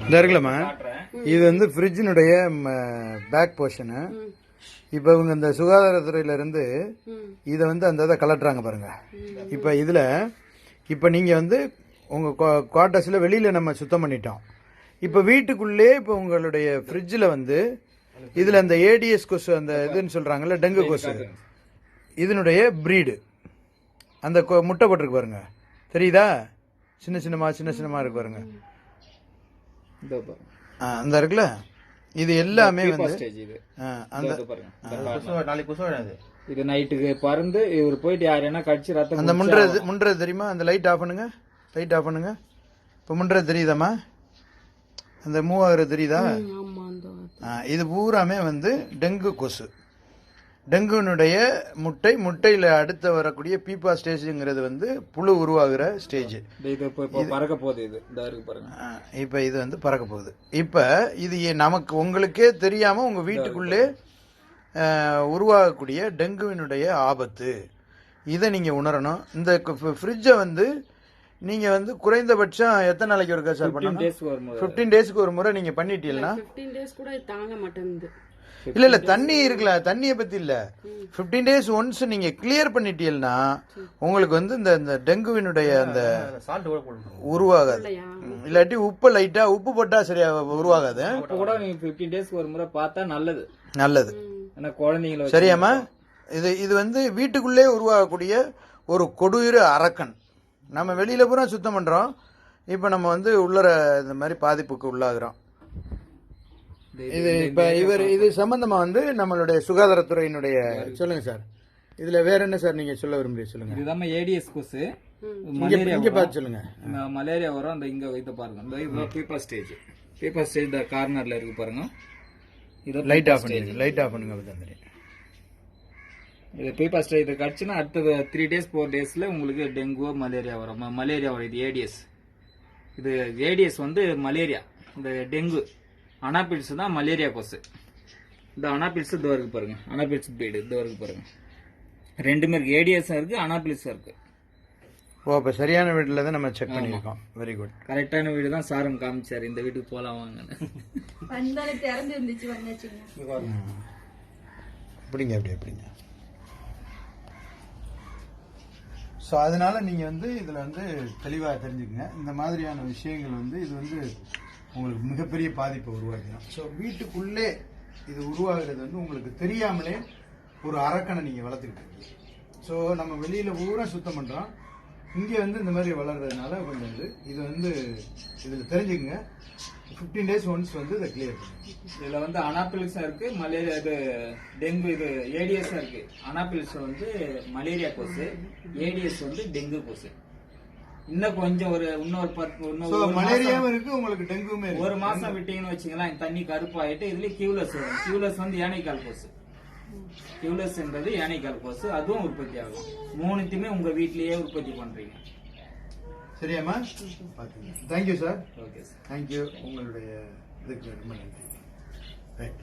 இந்த இருக்குல்லம்மா, இது வந்து ஃப்ரிட்ஜினுடைய பேக் போர்ஷனு. இப்போ இவங்க இந்த சுகாதாரத்துறையில இருந்து இதை வந்து அந்த இதை கலட்டுறாங்க பாருங்க. இப்போ இதில் இப்போ நீங்கள் வந்து உங்கள் குவார்ட்டர்ஸில் வெளியில் நம்ம சுத்தம் பண்ணிட்டோம். இப்போ வீட்டுக்குள்ளே இப்போ உங்களுடைய ஃப்ரிட்ஜில் வந்து இதில் அந்த ஏடிஎஸ் கொசு அந்த இதுன்னு சொல்கிறாங்கல்ல, டெங்கு கொசு, இதனுடைய ப்ரீடு அந்த முட்டை போட்டிருக்கு பாருங்க, தெரியுதா? சின்ன சின்னமாக இருக்கு பாருங்க, அந்த இருக்குல்ல, இது எல்லாமே வந்து இது நைட்டுக்கு பறந்து இவர் போயிட்டு யாரையா கடிச்சு ரத்தம் அந்த முன்றது தெரியுமா? அந்த லைட் ஆஃப் பண்ணுங்க, லைட் ஆஃப் பண்ணுங்க. இப்போ முன்றது தெரியுதாம்மா? அந்த மூவ் ஆகுறது தெரியுதா? இது பூராமே வந்து டெங்கு கொசு. டெங்குனுடைய முட்டையில் அடுத்து வரக்கூடிய பீப்பா ஸ்டேஜுங்கிறது வந்து புழு உருவாகிற ஸ்டேஜ். பறக்க போகுது, இது பாருங்க. இப்போ இது வந்து பறக்க போகுது. இப்போ இது நமக்கு உங்களுக்கே தெரியாம உங்க வீட்டுக்குள்ளே உருவாகக்கூடிய டெங்குவினுடைய ஆபத்து, இதை நீங்க உணரணும். இந்த ஃப்ரிட்ஜை வந்து நீங்க வந்து குறைந்தபட்சம் எத்தனை நாளைக்கு ஒருக்கா சார் பண்ணணும்? 15 டேஸ்க்கு ஒரு முறை நீங்க பண்ணிட்டீங்கன்னா 15 டேஸ் கூட தாங்க மாட்டேங்குது. இல்ல தண்ணி இருக்குல்ல, தண்ணியை பத்தி இல்ல, 15 டேஸ் ஒன்ஸ் நீங்க கிளியர் பண்ணிட்டீங்கன்னா உங்களுக்கு வந்து இந்த டெங்குவினுடைய அந்த உருவாகாது. இல்லாட்டி உப்பு லைட்டா உப்பு போட்டா சரியா உருவாகாது. கூட நீங்க 15 டேஸ்க்கு ஒரு முறை பார்த்தா நல்லது. நல்லது குழந்தைங்கள சரியாமா? இது வந்து வீட்டுக்குள்ளே உருவாகக்கூடிய ஒரு கொடூர அரக்கன். நம்ம வெளியில பூரா சுத்தம் பண்றோம், இப்ப நம்ம வந்து உள்ளர இந்த மாதிரி பாதிப்புக்கு உள்ளாகிறோம். இது இப்ப இது சம்பந்தமா வந்து நம்மளுடைய சுகாதாரத்துறையினுடைய சொல்லுங்க சார். இதுல வேற என்ன சார் நீங்க சொல்ல விரும்புறீங்க? சொல்லுங்க. இதுதான் ஏடிஎஸ் கொசு. இங்க பார்த்து சொல்லுங்க. மலேரியா வரும். அந்த இங்க இத பாருங்க, இந்த பீப்பர் ஸ்டேஜ் இந்த கார்னர்ல இருக்கு பாருங்க. இது லைட் ஆஃப் பண்ணுங்க, லைட் ஆஃப் பண்ணுங்க. இது பீப்பர் ஸ்டேஜ் இதை கடிச்சுன்னா அடுத்தது 3 டேஸ் 4 டேஸ்ல உங்களுக்கு டெங்கு மலேரியா வரும். மலேரியா வரும். இது ஏடிஎஸ். இது ஏடிஎஸ் வந்து மலேரியா. இந்த டெங்கு அனாபில்ஸ் தான் மலேரியா கொசு. இந்த அனாபில்ஸ் இதோ இருக்கு பாருங்க, அனாபில்ஸ் பீடு இதோ இருக்கு பாருங்க. ரெண்டுமே இருக்கு, ஏடிஎஸ் இருக்கு, அனாபில்ஸ் இருக்கு. ஓ, அப்ப சரியான வீட்டுல தான் நம்ம செக் பண்ணிருக்கோம். Very good. கரெக்டான வீடு தான் சாரும் காமிச்சாரு, இந்த வீட்டுக்கு போலாம் வாங்கன்னு. அப்படிங்க. ஸோ அதனால நீங்கள் வந்து இதில் வந்து தெளிவாக தெரிஞ்சுக்கங்க. இந்த மாதிரியான விஷயங்கள் வந்து இது வந்து உங்களுக்கு மிகப்பெரிய பாதிப்பை உருவாக்கிடும். ஸோ வீட்டுக்குள்ளே இது உருவாகிறது வந்து உங்களுக்கு தெரியாமலே ஒரு அரக்கனை நீங்கள் வளர்த்துக்கிட்டு இருக்கீங்க. ஸோ நம்ம வெளியில் பூரா சுத்தம் பண்ணுறோம், இங்கே வந்து இந்த மாதிரி வளர்றதுனால கொஞ்சம் இது வந்து இதில் தெரிஞ்சுக்கங்க. 15 டேஸ் ஒன்ஸ் வந்து இதை கிளியர் பண்ணுங்க. இதில் வந்து அனாபிலிஸும் இருக்கு, மலேரியா இது டெங்கு, இது ஏடிஎஸ் இருக்கு. அனாபிலிஸ் வந்து மலேரியா கொசு, ஏடிஎஸ் வந்து டெங்கு கொசு. இன்னும் கொஞ்சம் இன்னொரு மலேரியாவும் இருக்கு, உங்களுக்கு டெங்குமே இருக்கு. ஒரு மாசம் விட்டீங்கன்னு வச்சுங்களா, தண்ணி கருப்பாயிட்டு இதுல கியூலஸ் வரும். கியூலஸ் வந்து யானைக்கால் கொசு. கியூலஸ் என்றது யானைக்கால் கொசு, அதுவும் உற்பத்தி ஆகும். மூணுத்தையுமே உங்க வீட்லயே உற்பத்தி பண்றீங்க. சரியாம்மா? Thank you sir. Okay sir, thank you. உங்களுடைய இதுக்கு ரொம்ப நன்றி. ரைட்.